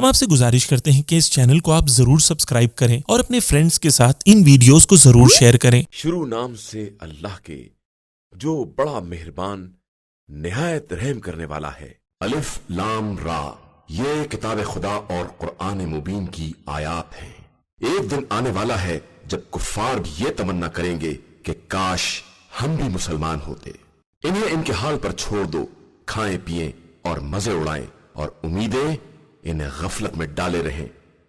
ہم آپ سے گزارش کرتے ہیں کہ اس چینل کو آپ ضرور سبسکرائب کریں اور اپنے فرینڈز کے ساتھ ان ویڈیوز کو ضرور شیئر کریں۔ شروع نام سے اللہ کے جو بڑا مہربان نہایت رحم کرنے والا ہے۔ الف لام را، یہ کتاب خدا اور قرآن مبین کی آیات ہیں۔ ایک دن آنے والا ہے جب کفار بھی یہ تمنا کریں گے کہ کاش ہم بھی مسلمان ہوتے۔ انہیں ان کے حال پر چھوڑ دو، کھائیں پیئیں اور مزے اڑائیں، اور امیدیں انہیں غفلت میں ڈالے رہیں۔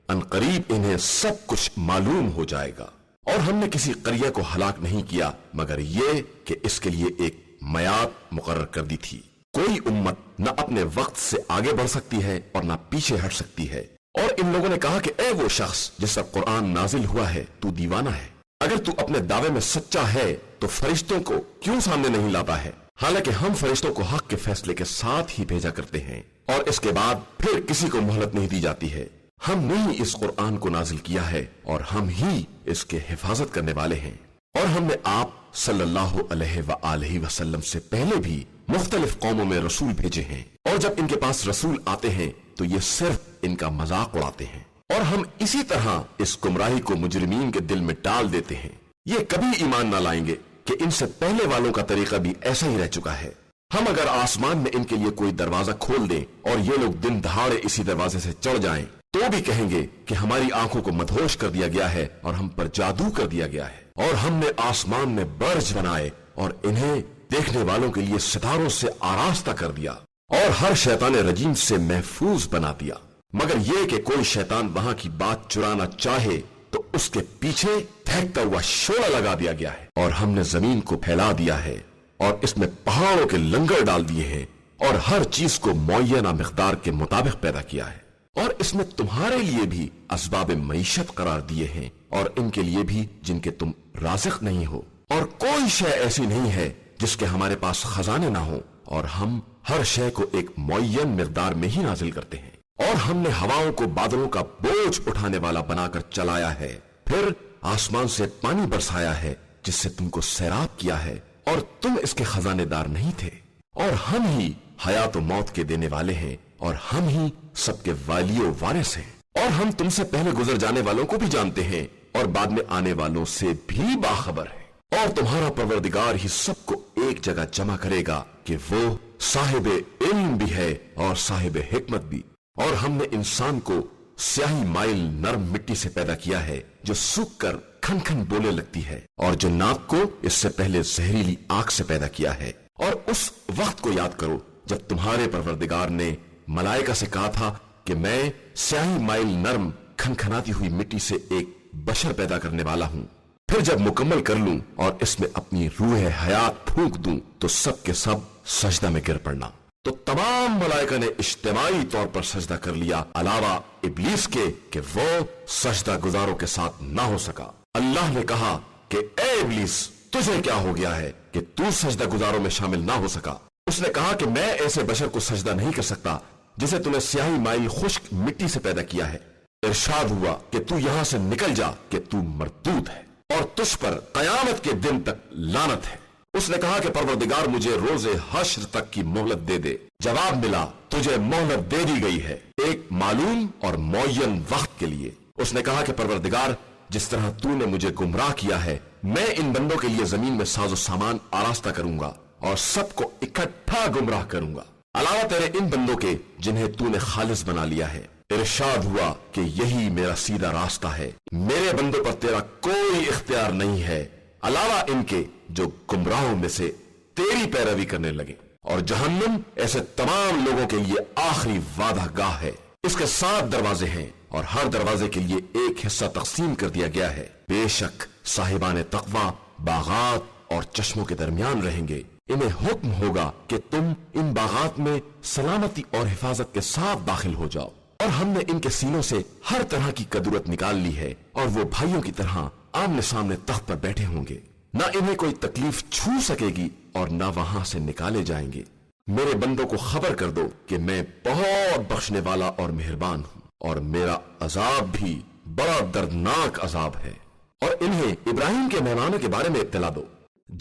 ان قریب انہیں سب کچھ معلوم ہو جائے گا۔ اور ہم نے کسی قریہ کو ہلاک نہیں کیا مگر یہ کہ اس کے لیے ایک میعاد مقرر کر دی تھی۔ کوئی امت نہ اپنے وقت سے آگے بڑھ سکتی ہے اور نہ پیچھے ہٹ سکتی ہے۔ اور ان لوگوں نے کہا کہ اے وہ شخص جس پر قرآن نازل ہوا ہے، تو دیوانہ ہے۔ اگر تو اپنے دعوے میں سچا ہے تو فرشتوں کو کیوں سامنے نہیں لاتا ہے؟ حالانکہ ہم فرشتوں کو حق کے فیصلے کے ساتھ ہی بھیجا کرتے ہیں، اور اس کے بعد پھر کسی کو مہلت نہیں دی جاتی ہے۔ ہم نے ہی اس قرآن کو نازل کیا ہے اور ہم ہی اس کے حفاظت کرنے والے ہیں۔ اور ہم نے آپ صلی اللہ علیہ وآلہ وسلم سے پہلے بھی مختلف قوموں میں رسول بھیجے ہیں، اور جب ان کے پاس رسول آتے ہیں تو یہ صرف ان کا مذاق اڑاتے ہیں، اور ہم اسی طرح اس گمراہی کو مجرمین کے دل میں ڈال دیتے ہیں۔ یہ کبھی ایمان نہ لائیں گے کہ ان سے پہلے والوں کا طریقہ بھی ایسا ہی رہ چکا ہے۔ ہم اگر آسمان میں ان کے لیے کوئی دروازہ کھول دیں اور یہ لوگ دن دہاڑے اسی دروازے سے چڑھ جائیں تو بھی کہیں گے کہ ہماری آنکھوں کو مدہوش کر دیا گیا ہے اور ہم پر جادو کر دیا گیا ہے۔ اور ہم نے آسمان میں برج بنائے اور انہیں دیکھنے والوں کے لیے ستاروں سے آراستہ کر دیا، اور ہر شیطان رجیم سے محفوظ بنا دیا، مگر یہ کہ کوئی شیطان وہاں کی بات چرانا چاہے تو اس کے پیچھے پھینکتا ہوا شعلہ لگا دیا گیا ہے۔ اور ہم نے زمین کو پھیلا دیا ہے اور اس میں پہاڑوں کے لنگر ڈال دیے ہیں، اور ہر چیز کو معینہ مقدار کے مطابق پیدا کیا ہے، اور اس میں تمہارے لیے بھی اسباب معیشت قرار دیے ہیں، اور ان کے لیے بھی جن کے تم رازق نہیں ہو۔ اور کوئی شے ایسی نہیں ہے جس کے ہمارے پاس خزانے نہ ہوں، اور ہم ہر شے کو ایک معین مقدار میں ہی نازل کرتے ہیں۔ اور ہم نے ہواؤں کو بادلوں کا بوجھ اٹھانے والا بنا کر چلایا ہے، پھر آسمان سے پانی برسایا ہے جس سے تم کو سیراب کیا ہے، اور تم اس کے خزانے دار نہیں تھے۔ اور ہم ہی حیات و موت کے دینے والے ہیں، اور ہم ہی سب کے والی و وارث ہیں۔ اور ہم تم سے پہلے گزر جانے والوں کو بھی جانتے ہیں اور بعد میں آنے والوں سے بھی باخبر ہیں۔ اور تمہارا پروردگار ہی سب کو ایک جگہ جمع کرے گا کہ وہ صاحب علم بھی ہے اور صاحب حکمت بھی۔ اور ہم نے انسان کو سیاہی مائل نرم مٹی سے پیدا کیا ہے جو سوکھ کر کھن کھن بولے لگتی ہے، اور جنات کو اس سے پہلے زہریلی آگ سے پیدا کیا ہے۔ اور اس وقت کو یاد کرو جب تمہارے پروردگار نے ملائکہ سے کہا تھا کہ میں سیاہی مائل نرم کھنکھناتی ہوئی مٹی سے ایک بشر پیدا کرنے والا ہوں، پھر جب مکمل کر لوں اور اس میں اپنی روح حیات پھونک دوں تو سب کے سب سجدہ میں گر پڑنا۔ تو تمام ملائکہ نے اجتماعی طور پر سجدہ کر لیا علاوہ ابلیس کے کہ وہ سجدہ گزاروں کے ساتھ نہ ہو سکا۔ اللہ نے کہا کہ اے ابلیس، تجھے کیا ہو گیا ہے کہ تو سجدہ گزاروں میں شامل نہ ہو سکا؟ اس نے کہا کہ میں ایسے بشر کو سجدہ نہیں کر سکتا جسے تم نے سیاہی مائل خشک مٹی سے پیدا کیا ہے۔ ارشاد ہوا کہ تو یہاں سے نکل جا کہ تو مردود ہے، اور تجھ پر قیامت کے دن تک لعنت ہے۔ اس نے کہا کہ پروردگار مجھے روز حشر تک کی مہلت دے دے۔ جواب ملا تجھے مہلت دے دی گئی ہے ایک معلوم اور معین وقت کے لیے۔ اس نے کہا کہ پروردگار، جس طرح تو نے مجھے گمراہ کیا ہے، میں ان بندوں کے لیے زمین میں ساز و سامان آراستہ کروں گا اور سب کو اکٹھا گمراہ کروں گا، علاوہ تیرے ان بندوں کے جنہیں تو نے خالص بنا لیا ہے۔ ارشاد ہوا کہ یہی میرا سیدھا راستہ ہے، میرے بندوں پر تیرا کوئی اختیار نہیں ہے علاوہ ان کے جو گمراہوں میں سے تیری پیروی کرنے لگے۔ اور جہنم ایسے تمام لوگوں کے لیے آخری وعدہ گاہ ہے۔ اس کے 7 دروازے ہیں اور ہر دروازے کے لیے ایک حصہ تقسیم کر دیا گیا ہے۔ بے شک صاحبان تقوی باغات اور چشموں کے درمیان رہیں گے۔ انہیں حکم ہوگا کہ تم ان باغات میں سلامتی اور حفاظت کے ساتھ داخل ہو جاؤ۔ اور ہم نے ان کے سینوں سے ہر طرح کی قدرت نکال لی ہے، اور وہ بھائیوں کی طرح آمنے سامنے تخت پر بیٹھے ہوں گے، نہ انہیں کوئی تکلیف چھو سکے گی اور نہ وہاں سے نکالے جائیں گے۔ میرے بندوں کو خبر کر دو کہ میں بہت بخشنے والا اور مہربان ہوں، اور میرا عذاب بھی بڑا دردناک عذاب ہے۔ اور انہیں ابراہیم کے مہمانوں کے بارے میں اطلاع دو۔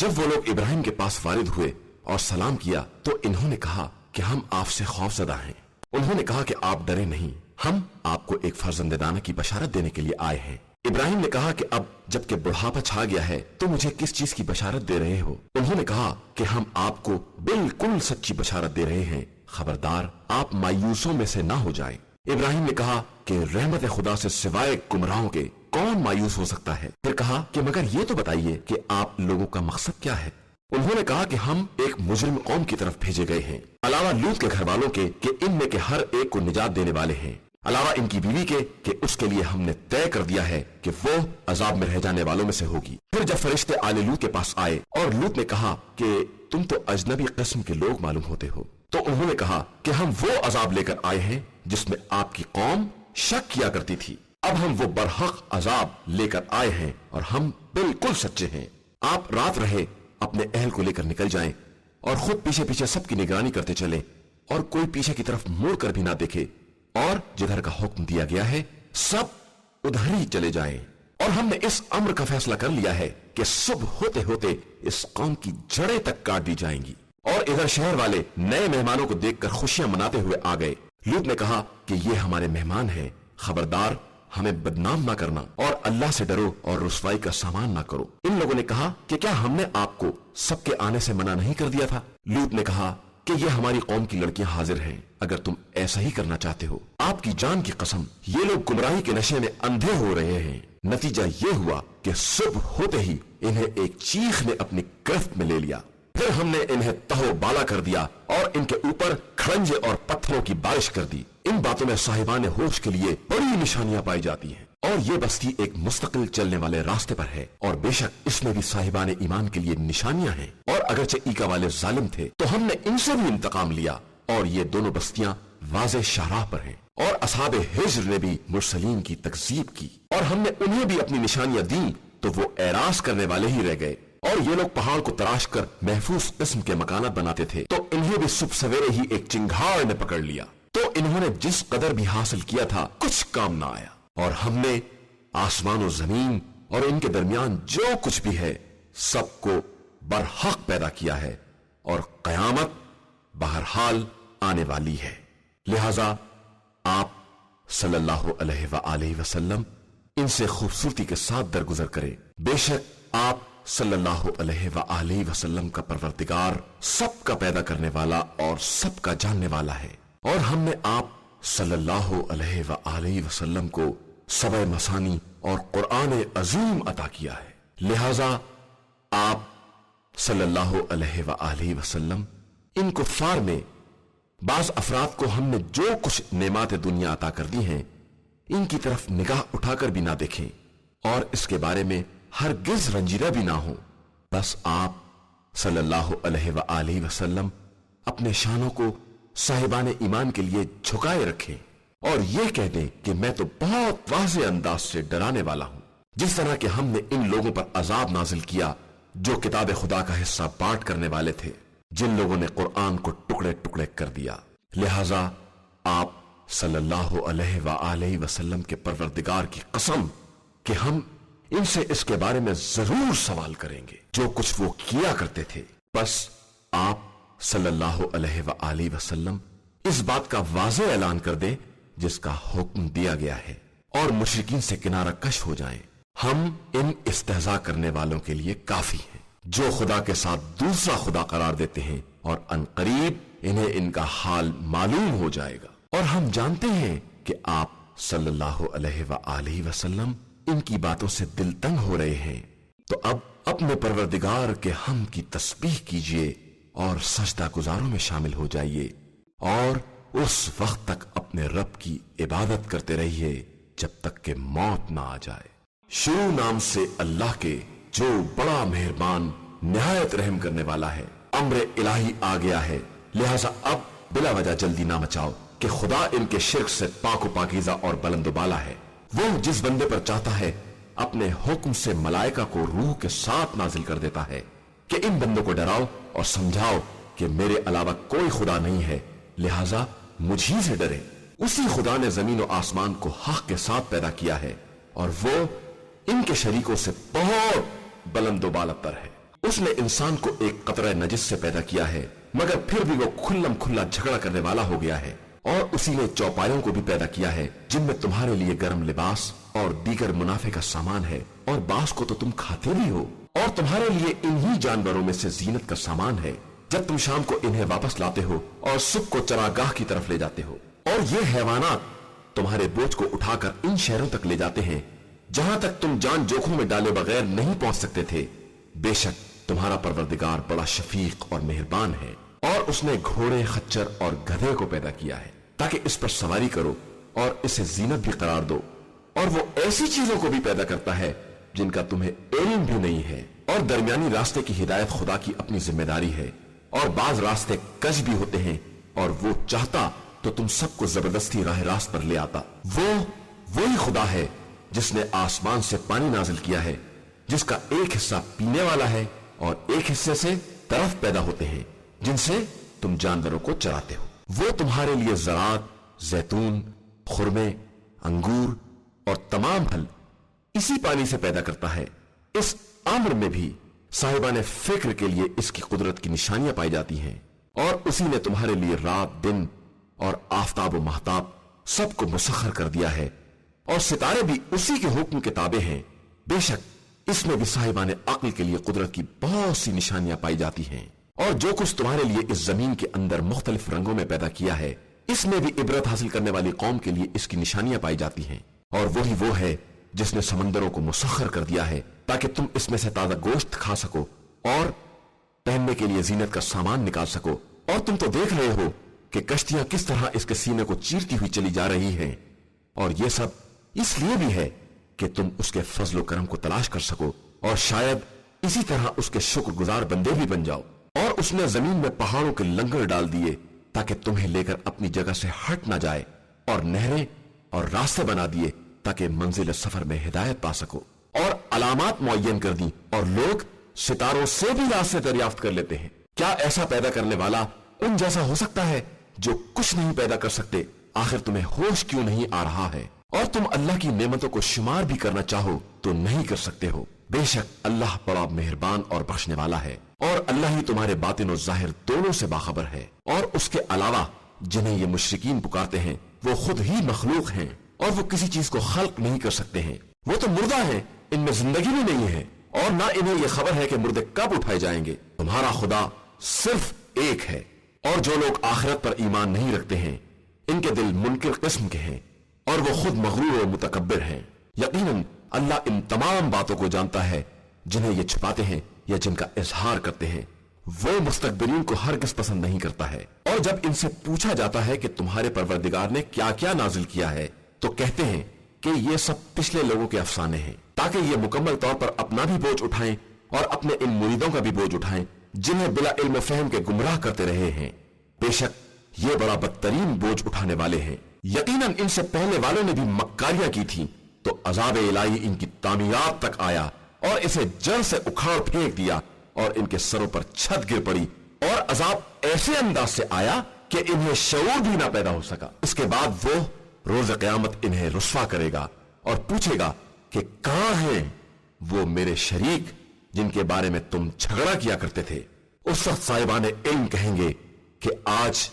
جب وہ لوگ ابراہیم کے پاس وارد ہوئے اور سلام کیا تو انہوں نے کہا کہ ہم آپ سے خوف زدہ ہیں۔ انہوں نے کہا کہ آپ ڈرے نہیں، ہم ایک فرزند دانا کی بشارت دینے کے لیے آئے ہیں۔ ابراہیم نے کہا کہ اب جب کہ بڑھاپا چھا گیا ہے تو مجھے کس چیز کی بشارت دے رہے ہو؟ انہوں نے کہا کہ ہم آپ کو بالکل سچی بشارت دے رہے ہیں، خبردار آپ مایوسوں میں سے نہ ہو جائیں۔ ابراہیم نے کہا کہ رحمت خدا سے سوائے گمراہوں کے کون مایوس ہو سکتا ہے؟ پھر کہا کہ مگر یہ تو بتائیے کہ آپ لوگوں کا مقصد کیا ہے؟ انہوں نے کہا کہ ہم ایک مجرم قوم کی طرف بھیجے گئے ہیں، علاوہ لوط کے گھر والوں کے کہ ان میں کے ہر ایک کو نجات دینے والے ہیں، علاوہ ان کی بیوی کے کہ اس کے لیے ہم نے طے کر دیا ہے کہ وہ عذاب میں رہ جانے والوں میں سے ہوگی۔ پھر جب فرشتے آل لوط کے پاس آئے اور لوط نے کہا کہ تم تو اجنبی قسم کے لوگ معلوم ہوتے ہو، تو انہوں نے کہا کہ ہم وہ عذاب لے کر آئے ہیں جس میں آپ کی قوم شک کیا کرتی تھی، اب ہم وہ برحق عذاب لے کر آئے ہیں اور ہم بالکل سچے ہیں۔ آپ رات رہے اپنے اہل کو لے کر نکل جائیں اور خود پیچھے پیچھے سب کی نگرانی کرتے چلیں اور کوئی پیچھے کی طرف مڑ کر بھی نہ دیکھے، اور جدھر کا حکم دیا گیا ہے سب ادھر ہی چلے جائیں۔ اور ہم نے اس امر کا فیصلہ کر لیا ہے کہ صبح ہوتے ہوتے اس قوم کی جڑیں تک کاٹ دی جائیں گی۔ اور ادھر شہر والے نئے مہمانوں کو دیکھ کر خوشیاں مناتے ہوئے آ گئے۔ لوط نے کہا کہ یہ ہمارے مہمان ہیں، خبردار ہمیں بدنام نہ کرنا اور اللہ سے ڈرو اور رسوائی کا سامان نہ کرو۔ ان لوگوں نے کہا کہ کیا ہم نے آپ کو سب کے آنے سے منع نہیں کر دیا تھا؟ لوط نے کہا کہ یہ ہماری قوم کی لڑکیاں حاضر ہیں، اگر تم ایسا ہی کرنا چاہتے ہو۔ آپ کی جان کی قسم یہ لوگ گمراہی کے نشے میں اندھے ہو رہے ہیں۔ نتیجہ یہ ہوا کہ صبح ہوتے ہی انہیں ایک چیخ نے اپنی گرفت میں لے لیا، پھر ہم نے انہیں تہو بالا کر دیا اور ان کے اوپر کھڑنجے اور پتھروں کی بارش کر دی۔ ان باتوں میں صاحبان ہوش کے لیے بڑی نشانیاں پائی جاتی ہیں، اور یہ بستی ایک مستقل چلنے والے راستے پر ہے، اور بے شک اس میں بھی صاحبان ایمان کے لیے نشانیاں ہیں۔ اور اگرچہ ایکا والے ظالم تھے تو ہم نے ان سے بھی انتقام لیا، اور یہ دونوں بستیاں واضح شاہراہ پر ہیں۔ اور اصحاب ہجر نے بھی مرسلین کی تکذیب کی، اور ہم نے انہیں بھی اپنی نشانیاں دیں تو وہ اعراض کرنے والے ہی رہ گئے۔ اور یہ لوگ پہاڑ کو تراش کر محفوظ قسم کے مکانات بناتے تھے، تو انہیں بھی صبح سویرے ہی ایک چنگھاڑ نے پکڑ لیا، تو انہوں نے جس قدر بھی حاصل کیا تھا کچھ کام نہ آیا۔ اور ہم نے آسمان و زمین اور ان کے درمیان جو کچھ بھی ہے سب کو برحق پیدا کیا ہے، اور قیامت بہرحال آنے والی ہے۔ لہذا آپ صلی اللہ علیہ وآلہ وسلم ان سے خوبصورتی کے ساتھ درگزر کریں، بے شک آپ صلی اللہ علیہ وآلہ وسلم کا پروردگار سب کا پیدا کرنے والا اور سب کا جاننے والا ہے۔ اور ہم نے آپ صلی اللہ علیہ وآلہ وسلم کو سبع مثانی اور قرآن عظیم عطا کیا ہے، لہذا آپ صلی اللہ علیہ وآلہ وسلم ان کفار میں بعض افراد کو ہم نے جو کچھ نعمات دنیا عطا کر دی ہیں ان کی طرف نگاہ اٹھا کر بھی نہ دیکھیں، اور اس کے بارے میں ہرگز رنجیدہ بھی نہ ہو۔ بس آپ صلی اللہ علیہ وآلہ وسلم اپنے شانوں کو صاحبان ایمان کے لیے جھکائے رکھیں اور یہ کہہ دیں کہ میں تو بہت واضح انداز سے ڈرانے والا ہوں، جس طرح کہ ہم نے ان لوگوں پر عذاب نازل کیا جو کتاب خدا کا حصہ بانٹ کرنے والے تھے، جن لوگوں نے قرآن کو ٹکڑے ٹکڑے کر دیا۔ لہذا آپ صلی اللہ علیہ وآلہ وسلم کے پروردگار کی قسم کہ ہم ان سے اس کے بارے میں ضرور سوال کریں گے جو کچھ وہ کیا کرتے تھے۔ بس آپ صلی اللہ علیہ وآلہ وسلم اس بات کا واضح اعلان کر دیں جس کا حکم دیا گیا ہے، اور مشرکین سے کنارہ کش ہو جائیں۔ ہم ان استہزاء کرنے والوں کے لیے کافی ہیں جو خدا کے ساتھ دوسرا خدا قرار دیتے ہیں، اور ان قریب انہیں ان کا حال معلوم ہو جائے گا۔ اور ہم جانتے ہیں کہ آپ صلی اللہ علیہ وآلہ وسلم ان کی باتوں سے دل تنگ ہو رہے ہیں، تو اب اپنے پروردگار کے حمد کی تسبیح کیجئے اور سجدہ گزاروں میں شامل ہو جائیے، اور اس وقت تک اپنے رب کی عبادت کرتے رہیے جب تک کہ موت نہ آ جائے۔ شروع نام سے اللہ کے جو بڑا مہربان نہایت رحم کرنے والا ہے۔ امر الہی آ گیا ہے، لہذا اب بلا وجہ جلدی نہ مچاؤ کہ خدا ان کے شرک سے پاک و پاکیزہ اور بلند و بالا ہے۔ وہ جس بندے پر چاہتا ہے اپنے حکم سے ملائکہ کو روح کے ساتھ نازل کر دیتا ہے کہ ان بندوں کو ڈراؤ اور سمجھاؤ کہ میرے علاوہ کوئی خدا نہیں ہے، لہذا مجھی سے ڈرے۔ اسی خدا نے زمین و آسمان کو حق کے ساتھ پیدا کیا ہے، اور وہ ان کے شریکوں سے بہت بلند و بالاتر ہے۔ اس نے انسان کو ایک قطرہ نجس سے پیدا کیا ہے، مگر پھر بھی وہ کھلم کھلا جھگڑا کرنے والا ہو گیا ہے۔ اور اسی نے چوپایوں کو بھی پیدا کیا ہے جن میں تمہارے لیے گرم لباس اور دیگر منافع کا سامان ہے، اور بعض کو تو تم کھاتے بھی ہو، اور تمہارے لیے انہی جانوروں میں سے زینت کا سامان ہے جب تم شام کو انہیں واپس لاتے ہو اور صبح کو چراگاہ کی طرف لے جاتے ہو، اور یہ حیوانات تمہارے بوجھ کو اٹھا کر ان شہروں تک لے جاتے ہیں جہاں تک تم جان جوکھوں میں ڈالے بغیر نہیں پہنچ سکتے تھے۔ بے شک تمہارا پروردگار بڑا شفیق اور مہربان ہے، اور اس نے گھوڑے، خچر اور گدھے کو پیدا کیا ہے تاکہ اس پر سواری کرو اور اسے زینت بھی قرار دو، اور وہ ایسی چیزوں کو بھی پیدا کرتا ہے جن کا تمہیں علم بھی نہیں ہے، اور درمیانی راستے کی ہدایت خدا کی اپنی ذمہ داری ہے، اور بعض راستے کج بھی ہوتے ہیں، اور وہ چاہتا تو تم سب کو زبردستی راہ راست پر لے آتا۔ وہی خدا ہے جس نے آسمان سے پانی نازل کیا ہے، جس کا ایک حصہ پینے والا ہے اور ایک حصے سے طرف پیدا ہوتے ہیں جن سے تم جانوروں کو چراتے ہو۔ وہ تمہارے لیے زراعت، زیتون، خرمے، انگور اور تمام پھل اسی پانی سے پیدا کرتا ہے۔ اس امر میں بھی صاحبان فکر کے لیے اس کی قدرت کی نشانیاں پائی جاتی ہیں، اور اسی نے تمہارے لیے رات، دن اور آفتاب و مہتاب سب کو مسخر کر دیا ہے، اور ستارے بھی اسی کے حکم کے تابع ہیں۔ بے شک اس میں بھی صاحبان عقل کے لیے قدرت کی بہت سی نشانیااں پائی جاتی ہیں، اور جو کچھ تمہارے لیے اس زمین کے اندر مختلف رنگوں میں پیدا کیا ہے، اس میں بھی عبرت حاصل کرنے والی قوم کے لیے اس کی نشانیاں پائی جاتی ہیں۔ اور وہی وہ ہے جس نے سمندروں کو مسخر کر دیا ہے تاکہ تم اس میں سے تازہ گوشت کھا سکو اور پہننے کے لیے زینت کا سامان نکال سکو، اور تم تو دیکھ رہے ہو کہ کشتیاں کس طرح اس کے سینے کو چیرتی ہوئی چلی جا رہی ہیں، اور یہ سب اس لیے بھی ہے کہ تم اس کے فضل و کرم کو تلاش کر سکو، اور شاید اسی طرح اس کے شکر گزار بندے بھی بن جاؤ۔ اور اس نے زمین میں پہاڑوں کے لنگر ڈال دیے تاکہ تمہیں لے کر اپنی جگہ سے ہٹ نہ جائے، اور نہریں اور راستے بنا دیے تاکہ منزل سفر میں ہدایت پا سکو، اور علامات معین کر دی، اور لوگ ستاروں سے بھی راستے دریافت کر لیتے ہیں۔ کیا ایسا پیدا کرنے والا ان جیسا ہو سکتا ہے جو کچھ نہیں پیدا کر سکتے؟ آخر تمہیں ہوش کیوں نہیں آ رہا ہے؟ اور تم اللہ کی نعمتوں کو شمار بھی کرنا چاہو تو نہیں کر سکتے ہو۔ بے شک اللہ بڑا مہربان اور بخشنے والا ہے، اور اللہ ہی تمہارے باطن و ظاہر دونوں سے باخبر ہے۔ اور اس کے علاوہ جنہیں یہ مشرکین پکارتے ہیں وہ خود ہی مخلوق ہیں، اور وہ کسی چیز کو خلق نہیں کر سکتے ہیں۔ وہ تو مردہ ہیں، ان میں زندگی بھی نہیں ہے، اور نہ انہیں یہ خبر ہے کہ مردے کب اٹھائے جائیں گے۔ تمہارا خدا صرف ایک ہے، اور جو لوگ آخرت پر ایمان نہیں رکھتے ہیں ان کے دل منکر قسم کے ہیں، اور وہ خود مغرور و متکبر ہیں۔ یقیناً اللہ ان تمام باتوں کو جانتا ہے جنہیں یہ چھپاتے ہیں یا جن کا اظہار کرتے ہیں۔ وہ مستکبرین کو ہرگز پسند نہیں کرتا ہے۔ اور جب ان سے پوچھا جاتا ہے کہ تمہارے پروردگار نے کیا کیا نازل کیا ہے تو کہتے ہیں کہ یہ سب پچھلے لوگوں کے افسانے ہیں، تاکہ یہ مکمل طور پر اپنا بھی بوجھ اٹھائیں اور اپنے ان مریدوں کا بھی بوجھ اٹھائیں جنہیں بلا علم فہم کے گمراہ کرتے رہے ہیں۔ بے شک یہ بڑا بدترین بوجھ اٹھانے والے ہیں۔ یقیناً ان سے پہلے والوں نے بھی مکاریاں کی تھی تو عذاب الہی ان کی تعمیرات تک آیا اور اسے جڑ سے اکھاڑ پھینک دیا، اور ان کے سروں پر چھت گر پڑی، اور عذاب ایسے انداز سے آیا کہ انہیں شعور بھی نہ پیدا ہو سکا۔ اس کے بعد وہ روز قیامت انہیں رسوا کرے گا اور پوچھے گا کہ کہاں ہیں وہ میرے شریک جن کے بارے میں تم جھگڑا کیا کرتے تھے؟ اس وقت صاحبان علم کہیں گے کہ آج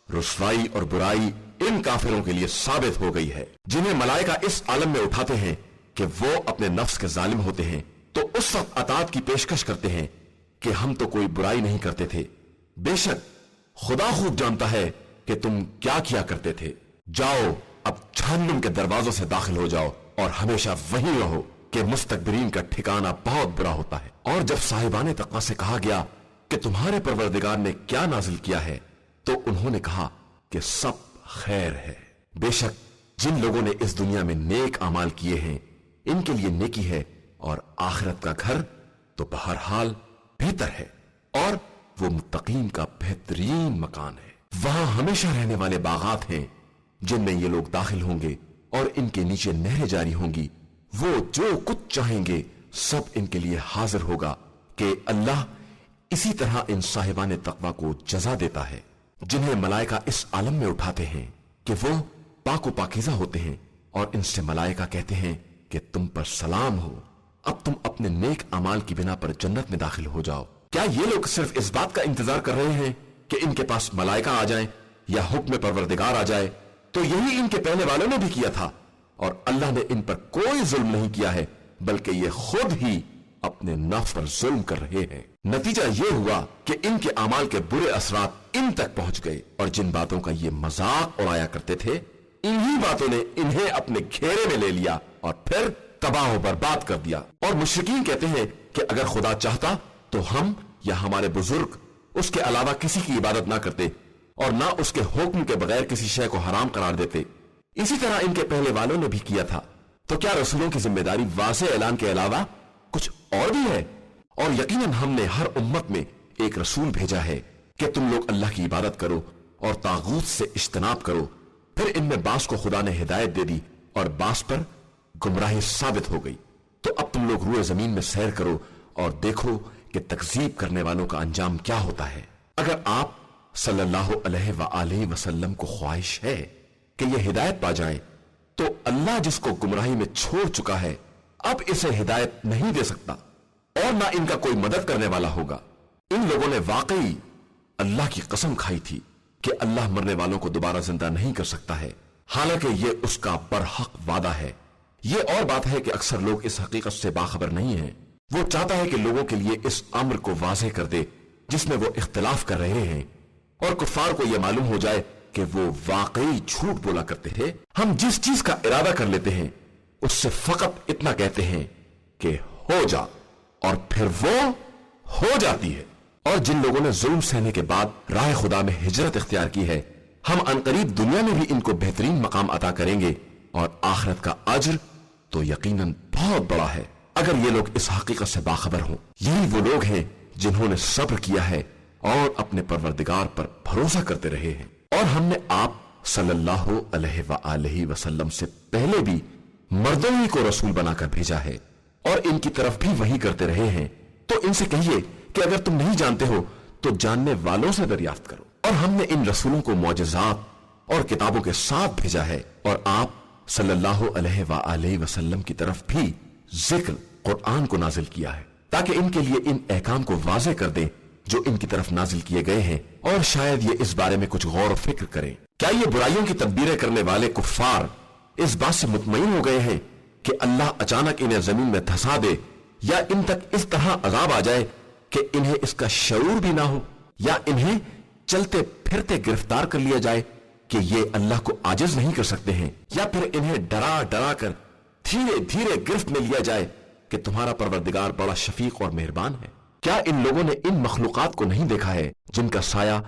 رسوائی اور برائی ان کافروں کے لیے ثابت ہو گئی ہے جنہیں ملائکہ اس عالم میں اٹھاتے ہیں کہ وہ اپنے نفس کے ظالم ہوتے ہیں، تو اس وقت اطاعت کی پیشکش کرتے ہیں کہ ہم تو کوئی برائی نہیں کرتے تھے، بے شک خدا خوب جانتا ہے کہ تم کیا کیا کرتے تھے۔ جاؤ اب جہنم کے دروازوں سے داخل ہو جاؤ اور ہمیشہ وہیں رہو کہ مستکبرین کا ٹھکانہ بہت برا ہوتا ہے۔ اور جب صاحبان تقویٰ سے کہا گیا کہ تمہارے پروردگار نے کیا نازل کیا ہے تو انہوں نے کہا کہ سب خیر ہے۔ بے شک جن لوگوں نے اس دنیا میں نیک اعمال کیے ہیں ان کے لیے نیکی ہے، اور آخرت کا گھر تو بہرحال بہتر ہے، اور وہ متقین کا بہترین مکان ہے۔ وہاں ہمیشہ رہنے والے باغات ہیں جن میں یہ لوگ داخل ہوں گے، اور ان کے نیچے نہریں جاری ہوں گی۔ وہ جو کچھ چاہیں گے سب ان کے لیے حاضر ہوگا کہ اللہ اسی طرح ان صاحبان تقویٰ کو جزا دیتا ہے جنہیں ملائکہ اس عالم میں اٹھاتے ہیں کہ وہ پاک و پاکیزہ ہوتے ہیں، اور ان سے ملائکہ کہتے ہیں کہ تم پر سلام ہو، اب تم اپنے نیک اعمال کی بنا پر جنت میں داخل ہو جاؤ۔ کیا یہ لوگ صرف اس بات کا انتظار کر رہے ہیں کہ ان کے پاس ملائکہ آ جائیں یا حکم پروردگار آ جائے تو یہی ان کے پہلے والوں نے بھی کیا تھا، اور اللہ نے ان پر کوئی ظلم نہیں کیا ہے بلکہ یہ خود ہی اپنے نفس پر ظلم کر رہے ہیں۔ نتیجہ یہ ہوا کہ ان کے اعمال کے برے اثرات ان تک پہنچ گئے، اور جن باتوں کا یہ مذاق اڑایا کرتے تھے انہی باتوں نے انہیں اپنے گھیرے میں لے لیا اور پھر تباہ و برباد کر دیا۔ اور مشرکین کہتے ہیں کہ اگر خدا چاہتا تو ہم یا ہمارے بزرگ اس کے علاوہ کسی کی عبادت نہ کرتے اور نہ اس کے حکم کے بغیر کسی شے کو حرام قرار دیتے۔ اسی طرح ان کے پہلے والوں نے بھی کیا تھا۔ تو کیا رسولوں کی ذمہ داری واضح اعلان کے علاوہ کچھ اور بھی ہے؟ اور یقیناً ہم نے ہر امت میں ایک رسول بھیجا ہے کہ تم لوگ اللہ کی عبادت کرو اور طاغوت سے اجتناب کرو۔ پھر ان میں بعض کو خدا نے ہدایت دے دی اور بعض پر گمراہی ثابت ہو گئی۔ تو اب تم لوگ روئے زمین میں سیر کرو اور دیکھو کہ تکذیب کرنے والوں کا انجام کیا ہوتا ہے۔ اگر آپ صلی اللہ علیہ وآلہ وسلم کو خواہش ہے کہ یہ ہدایت پا جائیں تو اللہ جس کو گمراہی میں چھوڑ چکا ہے اب اسے ہدایت نہیں دے سکتا اور نہ ان کا کوئی مدد کرنے والا ہوگا۔ ان لوگوں نے واقعی اللہ کی قسم کھائی تھی کہ اللہ مرنے والوں کو دوبارہ زندہ نہیں کر سکتا ہے، حالانکہ یہ اس کا برحق وعدہ ہے۔ یہ اور بات ہے کہ اکثر لوگ اس حقیقت سے باخبر نہیں ہیں۔ وہ چاہتا ہے کہ لوگوں کے لیے اس امر کو واضح کر دے جس میں وہ اختلاف کر رہے ہیں، اور کفار کو یہ معلوم ہو جائے کہ وہ واقعی جھوٹ بولا کرتے تھے۔ ہم جس چیز کا ارادہ کر لیتے ہیں اس سے فقط اتنا کہتے ہیں کہ ہو جا، اور پھر وہ ہو جاتی ہے۔ اور جن لوگوں نے ظلم سہنے کے بعد راہ خدا میں ہجرت اختیار کی ہے ہم عنقریب دنیا میں بھی ان کو بہترین مقام عطا کریں گے، اور آخرت کا اجر تو یقیناً بہت بڑا ہے۔ اگر یہ لوگ اس حقیقت سے باخبر ہوں، یہی وہ لوگ ہیں جنہوں نے صبر کیا ہے اور اپنے پروردگار پر بھروسہ کرتے رہے ہیں۔ اور ہم نے آپ صلی اللہ علیہ وآلہ وسلم سے پہلے بھی مردوں ہی کو رسول بنا کر بھیجا ہے، اور ان کی طرف بھی وہی کرتے رہے ہیں۔ تو ان سے کہیے کہ اگر تم نہیں جانتے ہو تو جاننے والوں سے دریافت کرو۔ اور ہم نے ان رسولوں کو معجزات اور کتابوں کے ساتھ بھیجا ہے، اور آپ صلی اللہ علیہ وآلہ وسلم کی طرف بھی ذکر قرآن کو نازل کیا ہے تاکہ ان کے لیے ان احکام کو واضح کر دیں جو ان کی طرف نازل کیے گئے ہیں، اور شاید یہ اس بارے میں کچھ غور و فکر کریں۔ کیا یہ برائیوں کی تدبیریں کرنے والے کفار اس بات سے مطمئن ہو گئے ہیں کہ اللہ اچانک انہیں زمین میں دھسا دے، یا ان تک اس طرح عذاب آ جائے کہ انہیں اس کا شعور بھی نہ ہو، یا انہیں چلتے پھرتے گرفتار کر لیا جائے کہ یہ اللہ کو عاجز نہیں کر سکتے ہیں، یا پھر انہیں ڈرا ڈرا کر دھیرے دھیرے گرفت میں لیا جائے کہ تمہارا پروردگار بڑا شفیق اور مہربان ہے۔ کیا ان لوگوں نے ان مخلوقات کو نہیں دیکھا ہے جن کا سایہ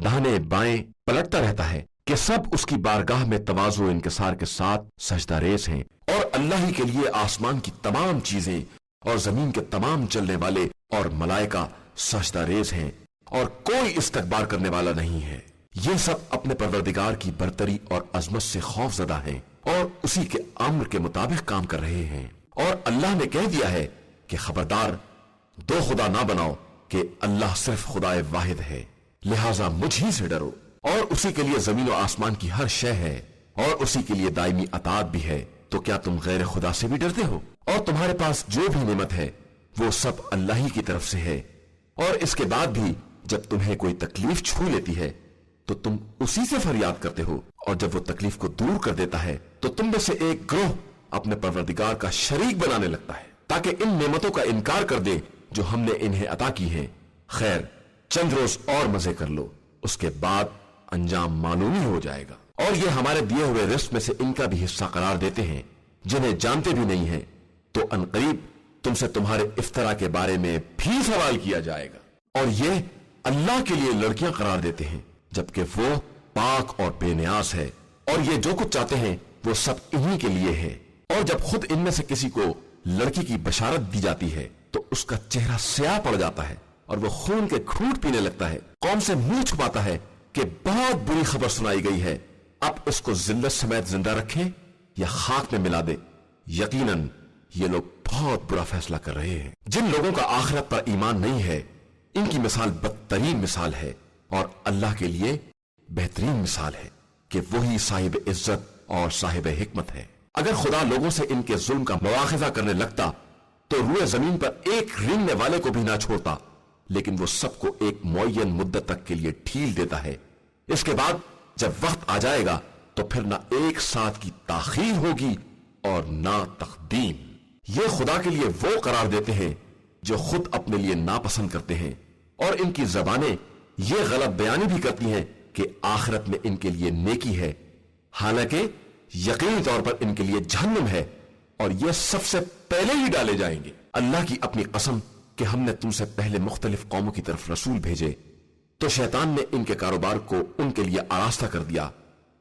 داہنے بائیں پلٹتا رہتا ہے کہ سب اس کی بارگاہ میں تواضع و انکسار کے ساتھ سجدہ ریز ہیں، اور اللہ ہی کے لیے آسمان کی تمام چیزیں اور زمین کے تمام چلنے والے اور ملائکہ سجدہ ریز ہیں، اور کوئی استکبار کرنے والا نہیں ہے۔ یہ سب اپنے پروردگار کی برتری اور عظمت سے خوف زدہ ہیں اور اسی کے امر کے مطابق کام کر رہے ہیں۔ اور اللہ نے کہہ دیا ہے کہ خبردار دو خدا نہ بناؤ، کہ اللہ صرف خدا واحد ہے، لہٰذا مجھ ہی سے ڈرو، اور اسی کے لیے زمین و آسمان کی ہر شے ہے، اور اسی کے لیے دائمی اطاعت بھی ہے۔ تو کیا تم غیر خدا سے بھی ڈرتے ہو؟ اور تمہارے پاس جو بھی نعمت ہے وہ سب اللہ ہی کی طرف سے ہے، اور اس کے بعد بھی جب تمہیں کوئی تکلیف چھو لیتی ہے تو تم اسی سے فریاد کرتے ہو، اور جب وہ تکلیف کو دور کر دیتا ہے تو تم میں سے ایک گروہ اپنے پروردگار کا شریک بنانے لگتا ہے تاکہ ان نعمتوں کا انکار کر دے جو ہم نے انہیں عطا کی ہیں۔ خیر، چند روز اور مزے کر لو، اس کے بعد انجام معلوم ہی ہو جائے گا۔ اور یہ ہمارے دیے ہوئے رزق میں سے ان کا بھی حصہ قرار دیتے ہیں جنہیں جانتے بھی نہیں ہیں، تو عنقریب تم سے تمہارے افطرا کے بارے میں بھی سوال کیا جائے گا۔ اور یہ اللہ کے لیے لڑکیاں قرار دیتے ہیں جبکہ وہ پاک اور بے نیاز ہے، اور یہ جو کچھ چاہتے ہیں وہ سب انہی کے لیے ہے۔ اور جب خود ان میں سے کسی کو لڑکی کی بشارت دی جاتی ہے تو اس کا چہرہ سیاہ پڑ جاتا ہے اور وہ خون کے گھونٹ پینے لگتا ہے، قوم سے منہ چھپاتا ہے کہ بہت بری خبر سنائی گئی ہے، اب اس کو ذلت سمیت زندہ رکھیں یا خاک میں ملا دے۔ یقیناً یہ لوگ بہت برا فیصلہ کر رہے ہیں۔ جن لوگوں کا آخرت پر ایمان نہیں ہے ان کی مثال بدترین مثال ہے، اور اللہ کے لیے بہترین مثال ہے کہ وہی صاحب عزت اور صاحب حکمت ہے۔ اگر خدا لوگوں سے ان کے ظلم کا مواخذہ کرنے لگتا تو روئے زمین پر ایک رینگنے والے کو بھی نہ چھوڑتا، لیکن وہ سب کو ایک معین مدت تک کے لیے ڈھیل دیتا ہے، اس کے بعد جب وقت آ جائے گا تو پھر نہ ایک ساتھ کی تاخیر ہوگی اور نہ تقدیم۔ یہ خدا کے لیے وہ قرار دیتے ہیں جو خود اپنے لیے ناپسند کرتے ہیں، اور ان کی زبانیں یہ غلط بیانی بھی کرتی ہیں کہ آخرت میں ان کے لیے نیکی ہے، حالانکہ یقینی طور پر ان کے لیے جہنم ہے، اور یہ سب سے پہلے ہی ڈالے جائیں گے۔ اللہ کی اپنی قسم کہ ہم نے تم سے پہلے مختلف قوموں کی طرف رسول بھیجے، تو شیطان نے ان کے کاروبار کو ان کے لیے آراستہ کر دیا،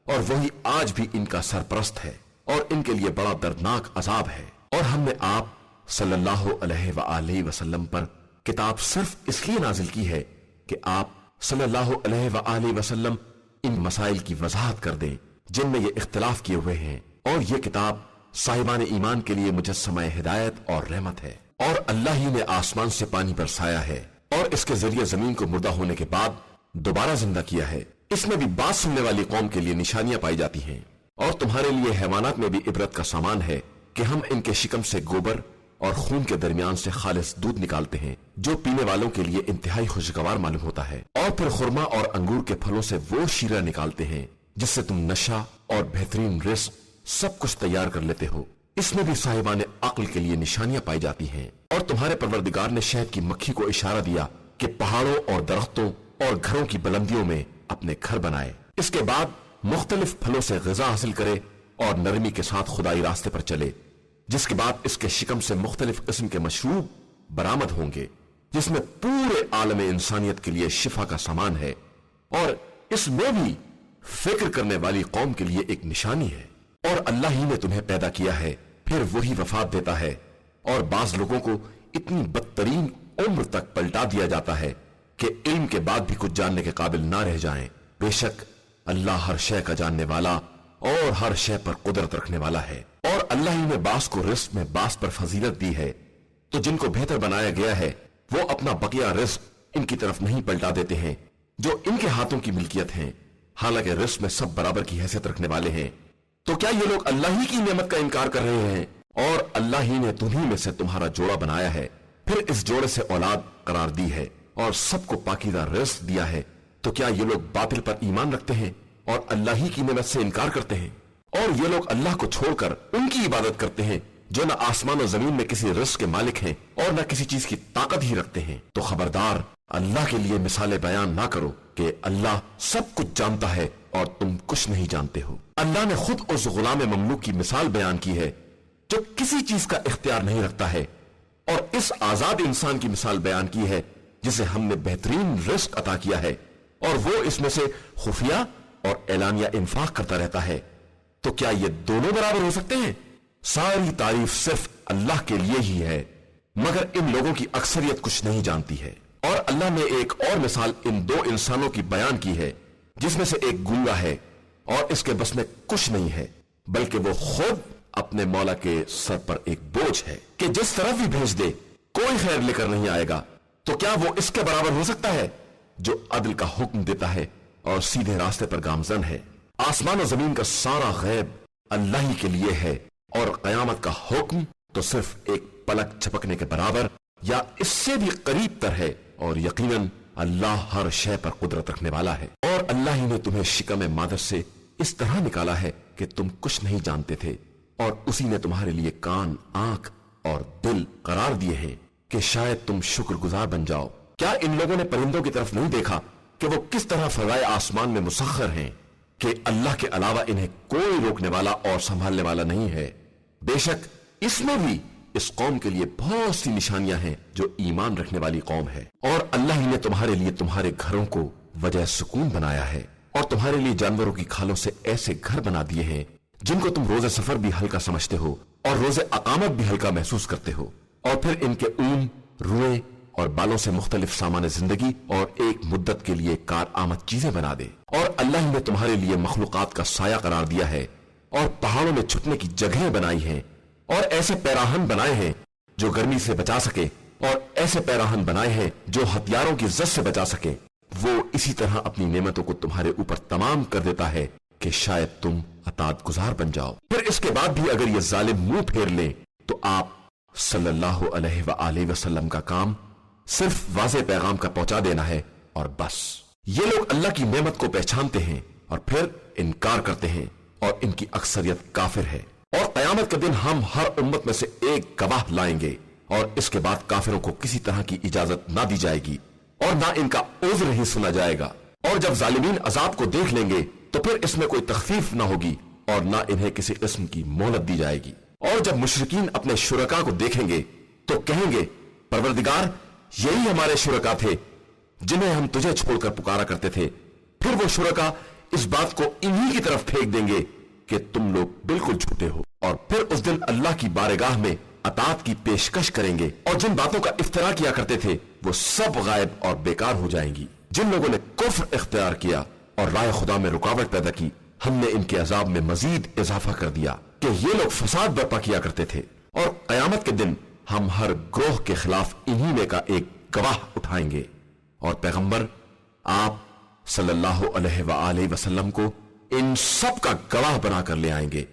اور وہی آج بھی ان کا سرپرست ہے، اور ان کے لیے بڑا دردناک عذاب ہے۔ اور ہم نے آپ صلی اللہ علیہ وآلہ وسلم پر کتاب صرف اس لیے نازل کی ہے کہ آپ صلی اللہ علیہ وآلہ وسلم ان مسائل کی وضاحت کر دیں جن میں یہ اختلاف کیے ہوئے ہیں، اور یہ کتاب صاحبان ایمان کے لیے مجسمہ ہدایت اور رحمت ہے۔ اور اللہ ہی نے آسمان سے پانی برسایا ہے، اور اس کے ذریعے زمین کو مردہ ہونے کے بعد دوبارہ زندہ کیا ہے۔ اس میں بھی بات سننے والی قوم کے لیے نشانیاں پائی جاتی ہیں، اور تمہارے لیے حیوانات میں بھی عبرت کا سامان ہے کہ ہم ان کے شکم سے گوبر اور خون کے درمیان سے خالص دودھ نکالتے ہیں جو پینے والوں کے لیے انتہائی خوشگوار معلوم ہوتا ہے، اور پھر خرما اور انگور کے پھلوں سے وہ شیرہ نکالتے ہیں جس سے تم نشہ اور بہترین رزق سب کچھ تیار کر لیتے ہو۔ اس میں بھی صاحبان عقل کے لیے نشانیاں پائی جاتی ہیں۔ اور تمہارے پروردگار نے شہد کی مکھی کو اشارہ دیا کہ پہاڑوں اور درختوں اور گھروں کی بلندیوں میں اپنے گھر بنائے، اس کے بعد مختلف پھلوں سے غذا حاصل کرے اور نرمی کے ساتھ خدائی راستے پر چلے، جس کے بعد اس کے شکم سے مختلف قسم کے مشروب برآمد ہوں گے جس میں پورے عالم انسانیت کے لیے شفا کا سامان ہے، اور اس میں بھی فکر کرنے والی قوم کے لیے ایک نشانی ہے۔ اور اللہ ہی نے تمہیں پیدا کیا ہے، پھر وہی وفات دیتا ہے، اور بعض لوگوں کو اتنی بدترین عمر تک پلٹا دیا جاتا ہے کہ علم کے بعد بھی کچھ جاننے کے قابل نہ رہ جائیں۔ بے شک اللہ ہر شے کا جاننے والا اور ہر شے پر قدرت رکھنے والا ہے۔ اور اللہ ہی نے بعض کو رزق میں بعض پر فضیلت دی ہے، تو جن کو بہتر بنایا گیا ہے وہ اپنا بقیہ رزق ان کی طرف نہیں پلٹا دیتے ہیں جو ان کے ہاتھوں کی ملکیت ہیں، حالانکہ رزق میں سب برابر کی حیثیت رکھنے والے ہیں۔ تو کیا یہ لوگ اللہ ہی کی نعمت کا انکار کر رہے ہیں؟ اور اللہ ہی نے تمہیں میں سے تمہارا جوڑا بنایا ہے، پھر اس جوڑے سے اولاد قرار دی ہے، اور سب کو پاکیزہ رزق دیا ہے، تو کیا یہ لوگ باطل پر ایمان رکھتے ہیں اور اللہ ہی کی نعمت سے انکار کرتے ہیں؟ اور یہ لوگ اللہ کو چھوڑ کر ان کی عبادت کرتے ہیں جو نہ آسمان و زمین میں کسی رزق کے مالک ہیں اور نہ کسی چیز کی طاقت ہی رکھتے ہیں۔ تو خبردار اللہ کے لیے مثالیں بیان نہ کرو کہ اللہ سب کچھ جانتا ہے اور تم کچھ نہیں جانتے ہو۔ اللہ نے خود اس غلام مملوک کی مثال بیان کی ہے جو کسی چیز کا اختیار نہیں رکھتا ہے، اور اس آزاد انسان کی مثال بیان کی ہے جسے ہم نے بہترین رزق عطا کیا ہے، اور وہ اس میں سے خفیہ اور اعلانیہ انفاق کرتا رہتا ہے۔ تو کیا یہ دونوں برابر ہو سکتے ہیں؟ ساری تعریف صرف اللہ کے لیے ہی ہے، مگر ان لوگوں کی اکثریت کچھ نہیں جانتی ہے۔ اور اللہ نے ایک اور مثال ان دو انسانوں کی بیان کی ہے جس میں سے ایک گونگا ہے اور اس کے بس میں کچھ نہیں ہے، بلکہ وہ خود اپنے مولا کے سر پر ایک بوجھ ہے کہ جس طرف بھی بھیج دے کوئی خیر لے کر نہیں آئے گا۔ تو کیا وہ اس کے برابر ہو سکتا ہے جو عدل کا حکم دیتا ہے اور سیدھے راستے پر گامزن ہے؟ آسمان و زمین کا سارا غیب اللہ ہی کے لیے ہے، اور قیامت کا حکم تو صرف ایک پلک جھپکنے کے برابر یا اس سے بھی قریب تر ہے، اور یقیناً اللہ ہر شے پر قدرت رکھنے والا ہے۔ اور اللہ ہی نے تمہیں شکم مادر سے اس طرح نکالا ہے کہ تم کچھ نہیں جانتے تھے، اور اسی نے تمہارے لیے کان، آنکھ اور دل قرار دیے ہیں کہ شاید تم شکر گزار بن جاؤ۔ کیا ان لوگوں نے پرندوں کی طرف نہیں دیکھا کہ وہ کس طرح فضائے آسمان میں مسخر ہیں کہ اللہ کے علاوہ انہیں کوئی روکنے والا اور سنبھالنے والا نہیں ہے؟ بے شک اس میں بھی اس قوم کے لیے بہت سی نشانیاں ہیں جو ایمان رکھنے والی قوم ہے۔ اور اللہ ہی نے تمہارے لیے تمہارے گھروں کو وجہ سکون بنایا ہے، اور تمہارے لیے جانوروں کی کھالوں سے ایسے گھر بنا دیے ہیں جن کو تم روز سفر بھی ہلکا سمجھتے ہو اور روز اقامت بھی ہلکا محسوس کرتے ہو، اور پھر ان کے اون، روئے اور بالوں سے مختلف سامان زندگی اور ایک مدت کے لیے کار آمد چیزیں بنا دے۔ اور اللہ نے تمہارے لیے مخلوقات کا سایہ قرار دیا ہے، اور پہاڑوں میں چھپنے کی جگہیں بنائی ہیں، اور ایسے پیراہن بنائے ہیں جو گرمی سے بچا سکے، اور ایسے پیراہن بنائے ہیں جو ہتھیاروں کی زد سے بچا سکے۔ وہ اسی طرح اپنی نعمتوں کو تمہارے اوپر تمام کر دیتا ہے کہ شاید تم اطاعت گزار بن جاؤ۔ پھر اس کے بعد بھی اگر یہ ظالم منہ پھیر لیں تو آپ صلی اللہ علیہ وآلہ وسلم کا کام صرف واضح پیغام کا پہنچا دینا ہے، اور بس۔ یہ لوگ اللہ کی نعمت کو پہچانتے ہیں اور پھر انکار کرتے ہیں اور ان کی اکثریت کافر ہے۔ اور قیامت کے دن ہم ہر امت میں سے ایک گواہ لائیں گے اور اس کے بعد کافروں کو کسی طرح کی اجازت نہ دی جائے گی اور نہ ان کا عذر ہی سنا جائے گا۔ اور جب ظالمین عذاب کو دیکھ لیں گے تو پھر اس میں کوئی تخفیف نہ ہوگی اور نہ انہیں کسی قسم کی مہلت دی جائے گی۔ اور جب مشرکین اپنے شرکاء کو دیکھیں گے تو کہیں گے پروردگار یہی ہمارے شرکاء تھے جنہیں ہم تجھے چھوڑ کر پکارا کرتے تھے۔ پھر وہ شرکاء اس بات کو انہی کی طرف پھینک دیں گے کہ تم لوگ بالکل جھوٹے ہو، اور پھر اس دن اللہ کی بارگاہ میں اطاعت کی پیشکش کریں گے، اور جن باتوں کا افتراء کیا کرتے تھے وہ سب غائب اور بیکار ہو جائیں گی۔ جن لوگوں نے کفر اختیار کیا اور راہ خدا میں رکاوٹ پیدا کی، ہم نے ان کے عذاب میں مزید اضافہ کر دیا کہ یہ لوگ فساد برپا کیا کرتے تھے۔ اور قیامت کے دن ہم ہر گروہ کے خلاف انہی میں کا ایک گواہ اٹھائیں گے، اور پیغمبر آپ صلی اللہ علیہ وآلہ وسلم کو ان سب کا گواہ بنا کر لے آئیں گے۔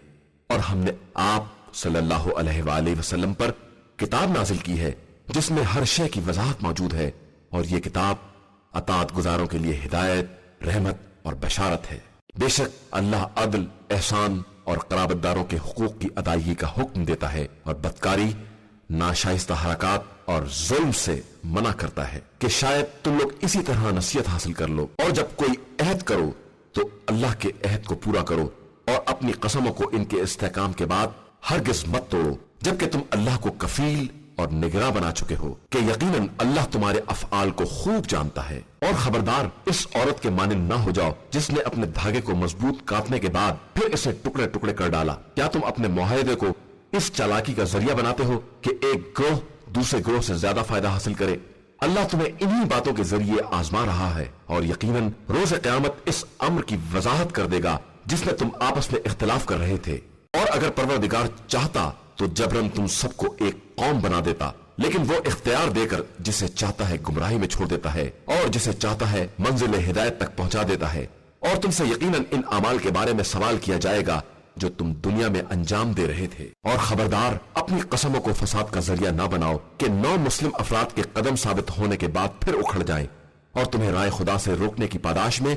اور ہم نے آپ صلی اللہ علیہ وآلہ وسلم پر کتاب نازل کی ہے جس میں ہر شے کی وضاحت موجود ہے، اور یہ کتاب اطاعت گزاروں کے لیے ہدایت، رحمت اور بشارت ہے۔ بے شک اللہ عدل، احسان اور قرابت داروں کے حقوق کی ادائیگی کا حکم دیتا ہے، اور بدکاری، ناشائستہ حرکات اور ظلم سے منع کرتا ہے کہ شاید تم لوگ اسی طرح نصیحت حاصل کر لو۔ اور جب کوئی عہد کرو تو اللہ کے عہد کو پورا کرو، اور اپنی قسموں کو ان کے استحکام کے بعد ہرگز مت توڑو، جبکہ تم اللہ کو کفیل اور نگراں بنا چکے ہو کہ یقیناً اللہ تمہارے افعال کو خوب جانتا ہے۔ اور خبردار اس عورت کے مانند نہ ہو جاؤ جس نے اپنے دھاگے کو مضبوط کاٹنے کے بعد پھر اسے ٹکڑے ٹکڑے کر ڈالا۔ کیا تم اپنے معاہدے کو اس چالاکی کا ذریعہ بناتے ہو کہ ایک گروہ دوسرے گروہ سے زیادہ فائدہ حاصل کرے؟ اللہ تمہیں انہی باتوں کے ذریعے آزما رہا ہے، اور یقیناً روز قیامت اس امر کی وضاحت کر دے گا جس میں تم آپس میں اختلاف کر رہے تھے۔ اور اگر پروردگار چاہتا تو جبرن تم سب کو ایک قوم بنا دیتا، لیکن وہ اختیار دے کر جسے چاہتا ہے گمراہی میں چھوڑ دیتا ہے، اور جسے چاہتا ہے منزل ہدایت تک پہنچا دیتا ہے۔ اور تم سے یقیناً ان اعمال کے بارے میں سوال کیا جائے گا جو تم دنیا میں انجام دے رہے تھے۔ اور خبردار اپنی قسموں کو فساد کا ذریعہ نہ بناؤ کہ نو مسلم افراد کے قدم ثابت ہونے کے بعد پھر اکھڑ جائیں، اور تمہیں رائے خدا سے روکنے کی پاداش میں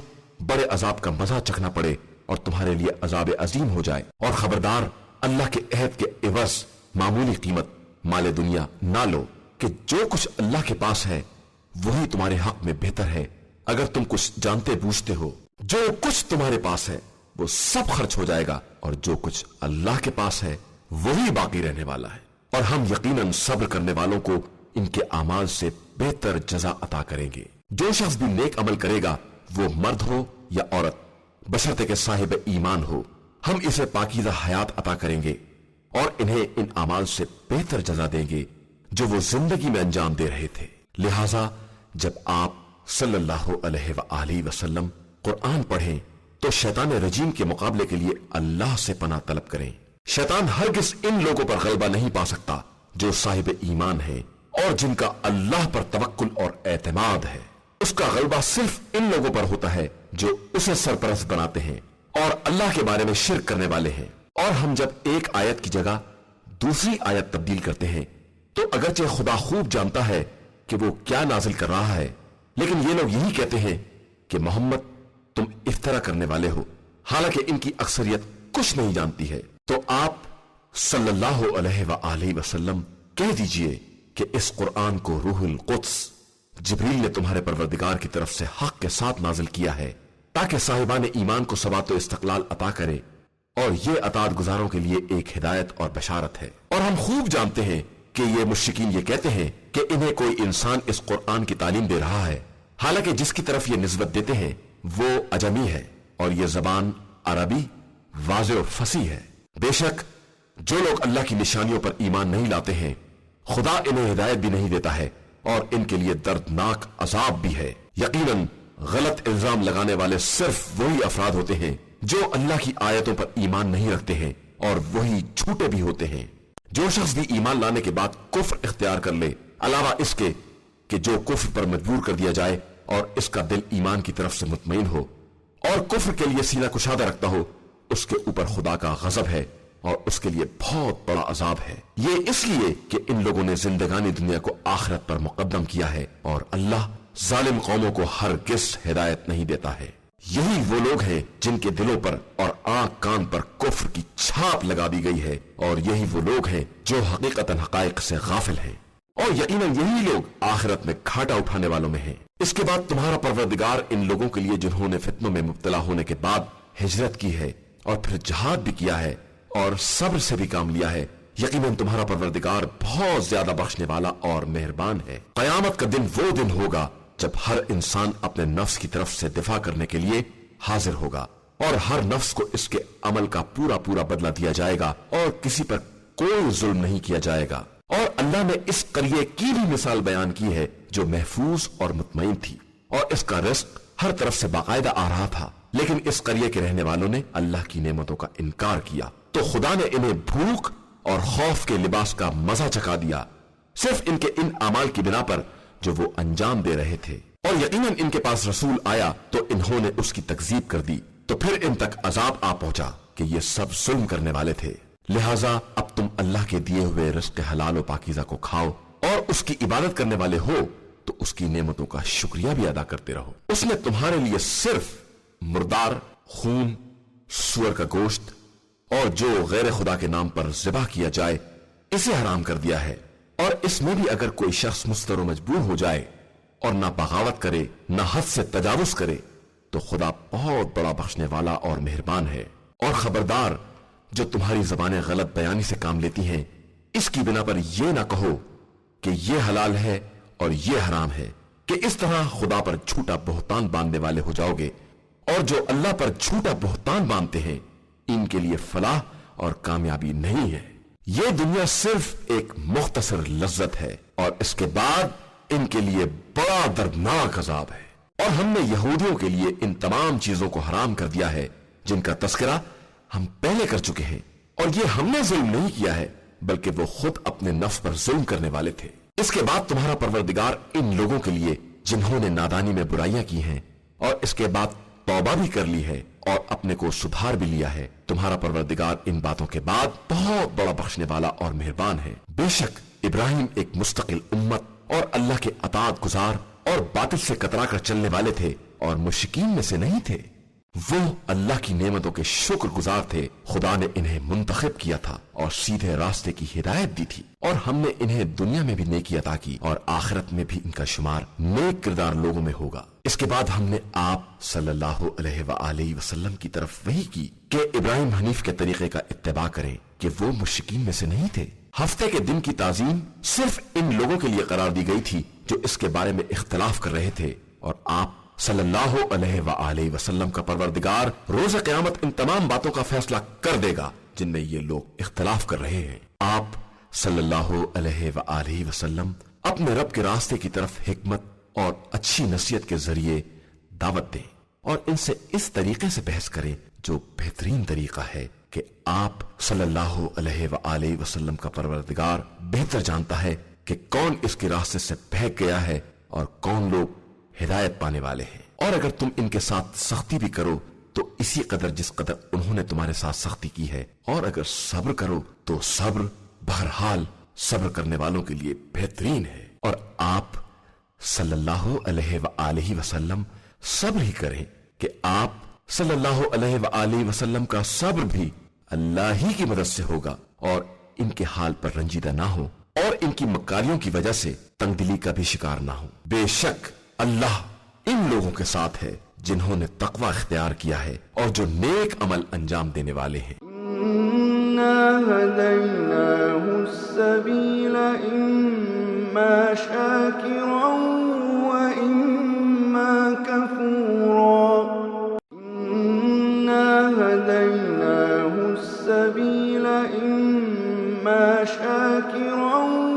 بڑے عذاب کا مزہ چکھنا پڑے اور تمہارے لیے عذاب عظیم ہو جائے۔ اور خبردار اللہ کے عہد کے عوض معمولی قیمت مال دنیا نہ لو کہ جو کچھ اللہ کے پاس ہے وہی تمہارے حق میں بہتر ہے اگر تم کچھ جانتے بوجھتے ہو۔ جو کچھ تمہارے پاس ہے وہ سب خرچ ہو جائے گا، اور جو کچھ اللہ کے پاس ہے وہی باقی رہنے والا ہے۔ اور ہم یقیناً صبر کرنے والوں کو ان کے اعمال سے بہتر جزا عطا کریں گے۔ جو شخص بھی نیک عمل کرے گا وہ مرد ہو یا عورت، بشرطے کہ صاحب ایمان ہو، ہم اسے پاکیزہ حیات عطا کریں گے اور انہیں ان اعمال سے بہتر جزا دیں گے جو وہ زندگی میں انجام دے رہے تھے۔ لہٰذا جب آپ صلی اللہ علیہ وآلہ وسلم قرآن پڑھیں تو شیطان رجیم کے مقابلے کے لیے اللہ سے پناہ طلب کریں۔ شیطان ہرگز ان لوگوں پر غلبہ نہیں پا سکتا جو صاحب ایمان ہیں اور جن کا اللہ پر توکل اور اعتماد ہے۔ اس کا غلبہ صرف ان لوگوں پر ہوتا ہے جو اسے سرپرست بناتے ہیں اور اللہ کے بارے میں شرک کرنے والے ہیں۔ اور ہم جب ایک آیت کی جگہ دوسری آیت تبدیل کرتے ہیں تو اگرچہ خدا خوب جانتا ہے کہ وہ کیا نازل کر رہا ہے، لیکن یہ لوگ یہی کہتے ہیں کہ محمد تم افترا کرنے والے ہو، حالانکہ ان کی اکثریت کچھ نہیں جانتی ہے۔ تو آپ صلی اللہ علیہ وآلہ وسلم کہہ دیجئے کہ اس قرآن کو روح القدس جبریل نے تمہارے پروردگار کی طرف سے حق کے ساتھ نازل کیا ہے تاکہ صاحبان ایمان کو ثبات و استقلال عطا کرے، اور یہ اطاعت گزاروں کے لیے ایک ہدایت اور بشارت ہے۔ اور ہم خوب جانتے ہیں کہ یہ مشرکین یہ کہتے ہیں کہ انہیں کوئی انسان اس قرآن کی تعلیم دے رہا ہے، حالانکہ جس کی طرف یہ نسبت دیتے ہیں وہ اجمی ہے اور یہ زبان عربی واضح و فصیح ہے۔ بے شک جو لوگ اللہ کی نشانیوں پر ایمان نہیں لاتے ہیں خدا انہیں ہدایت بھی نہیں دیتا ہے، اور ان کے لیے دردناک عذاب بھی ہے۔ یقیناً غلط الزام لگانے والے صرف وہی افراد ہوتے ہیں جو اللہ کی آیتوں پر ایمان نہیں رکھتے ہیں، اور وہی جھوٹے بھی ہوتے ہیں۔ جو شخص بھی ایمان لانے کے بعد کفر اختیار کر لے، علاوہ اس کے کہ جو کفر پر مجبور کر دیا جائے اور اس کا دل ایمان کی طرف سے مطمئن ہو اور کفر کے لیے سینہ کشادہ رکھتا ہو، اس کے اوپر خدا کا غضب ہے اور اس کے لیے بہت بڑا عذاب ہے۔ یہ اس لیے کہ ان لوگوں نے زندگانی دنیا کو آخرت پر مقدم کیا ہے، اور اللہ ظالم قوموں کو ہرگز ہدایت نہیں دیتا ہے۔ یہی وہ لوگ ہیں جن کے دلوں پر اور آنکھ کان پر کفر کی چھاپ لگا دی گئی ہے، اور یہی وہ لوگ ہیں جو حقیقتاً حقائق سے غافل ہیں، اور یقیناً یہی لوگ آخرت میں گھاٹا اٹھانے والوں میں ہیں۔ اس کے بعد تمہارا پروردگار ان لوگوں کے لیے جنہوں نے فتنوں میں مبتلا ہونے کے بعد ہجرت کی ہے اور پھر جہاد بھی کیا ہے اور صبر سے بھی کام لیا ہے، یقیناً تمہارا پروردگار بہت زیادہ بخشنے والا اور مہربان ہے۔ قیامت کا دن وہ دن ہوگا جب ہر انسان اپنے نفس کی طرف سے دفاع کرنے کے لیے حاضر ہوگا، اور ہر نفس کو اس کے عمل کا پورا پورا بدلہ دیا جائے گا، اور کسی پر کوئی ظلم نہیں کیا جائے گا۔ اور اللہ نے اس قریے کی بھی مثال بیان کی ہے جو محفوظ اور مطمئن تھی، اور اس کا رزق ہر طرف سے باقاعدہ آ رہا تھا، لیکن اس قریے کے رہنے والوں نے اللہ کی نعمتوں کا انکار کیا، تو خدا نے انہیں بھوک اور خوف کے لباس کا مزہ چکھا دیا، صرف ان کے ان اعمال کی بنا پر جو وہ انجام دے رہے تھے۔ اور یقیناً ان کے پاس رسول آیا تو انہوں نے اس کی تکذیب کر دی، تو پھر ان تک عذاب آ پہنچا کہ یہ سب ظلم کرنے والے تھے۔ لہٰذا اب تم اللہ کے دیے ہوئے رزق حلال و پاکیزہ کو کھاؤ، اور اس کی عبادت کرنے والے ہو تو اس کی نعمتوں کا شکریہ بھی ادا کرتے رہو۔ اس نے تمہارے لیے صرف مردار، خون، سور کا گوشت اور جو غیر خدا کے نام پر ذبح کیا جائے اسے حرام کر دیا ہے، اور اس میں بھی اگر کوئی شخص مضطر و مجبور ہو جائے اور نہ بغاوت کرے نہ حد سے تجاوز کرے تو خدا بہت بڑا بخشنے والا اور مہربان ہے۔ اور خبردار، جو تمہاری زبانیں غلط بیانی سے کام لیتی ہیں، اس کی بنا پر یہ نہ کہو کہ یہ حلال ہے اور یہ حرام ہے، کہ اس طرح خدا پر جھوٹا بہتان باندھنے والے ہو جاؤ گے، اور جو اللہ پر جھوٹا بہتان باندھتے ہیں ان کے لیے فلاح اور کامیابی نہیں ہے۔ یہ دنیا صرف ایک مختصر لذت ہے، اور اس کے بعد ان کے لیے بڑا دردناک عذاب ہے۔ اور ہم نے یہودیوں کے لیے ان تمام چیزوں کو حرام کر دیا ہے جن کا تذکرہ ہم پہلے کر چکے ہیں، اور یہ ہم نے ظلم نہیں کیا ہے بلکہ وہ خود اپنے نفس پر ظلم کرنے والے تھے۔ اس کے بعد تمہارا پروردگار ان لوگوں کے لیے جنہوں نے نادانی میں برائیاں کی ہیں اور اس کے بعد توبہ بھی کر لی ہے اور اپنے کو سدھار بھی لیا ہے، تمہارا پروردگار ان باتوں کے بعد بہت بڑا بخشنے والا اور مہربان ہے۔ بے شک ابراہیم ایک مستقل امت اور اللہ کے اطاعت گزار اور باطل سے کترا کر چلنے والے تھے، اور مشرکین میں سے نہیں تھے۔ وہ اللہ کی نعمتوں کے شکر گزار تھے۔ خدا نے انہیں منتخب کیا تھا اور سیدھے راستے کی ہدایت دی تھی، اور ہم نے انہیں دنیا میں بھی نیکی عطا کی، اور آخرت میں بھی ان کا شمار نیک کردار لوگوں میں ہوگا۔ اس کے بعد ہم نے آپ صلی اللہ علیہ وآلہ وسلم کی طرف وحی کی کہ ابراہیم حنیف کے طریقے کا اتباع کریں کہ وہ مشرکین میں سے نہیں تھے۔ ہفتے کے دن کی تعظیم صرف ان لوگوں کے لیے قرار دی گئی تھی جو اس کے بارے میں اختلاف کر رہے تھے، اور آپ صلی اللہ علیہ وآلہ وسلم کا پروردگار روز قیامت ان تمام باتوں کا فیصلہ کر دے گا جن میں یہ لوگ اختلاف کر رہے ہیں۔ آپ صلی اللہ علیہ وآلہ وسلم اپنے رب کے راستے کی طرف حکمت اور اچھی نصیحت کے ذریعے دعوت دیں، اور ان سے اس طریقے سے بحث کریں جو بہترین طریقہ ہے کہ آپ صلی اللہ علیہ وآلہ وسلم کا پروردگار بہتر جانتا ہے کہ کون اس کے راستے سے بہک گیا ہے اور کون لوگ ہدایت پانے والے ہیں۔ اور اگر تم ان کے ساتھ سختی بھی کرو تو اسی قدر جس قدر انہوں نے تمہارے ساتھ سختی کی ہے، اور اگر صبر کرو تو صبر بہرحال صبر کرنے والوں کے لیے بہترین ہے۔ اور آپ صلی اللہ علیہ وآلہ وسلم صبر ہی کریں کہ آپ صلی اللہ علیہ وآلہ وسلم کا صبر بھی اللہ ہی کی مدد سے ہوگا، اور ان کے حال پر رنجیدہ نہ ہو اور ان کی مکاریوں کی وجہ سے تنگ دلی کا بھی شکار نہ ہو۔ بے شک اللہ ان لوگوں کے ساتھ ہے جنہوں نے تقوی اختیار کیا ہے اور جو نیک عمل انجام دینے والے ہیں۔ إِنَّا هَدَيْنَاهُ السَّبِيلَ إِمَّا شَاكِرًا وَإِمَّا كَفُورًا إِنَّا هَدَيْنَاهُ السَّبِيلَ إِمَّا شَاكِرًا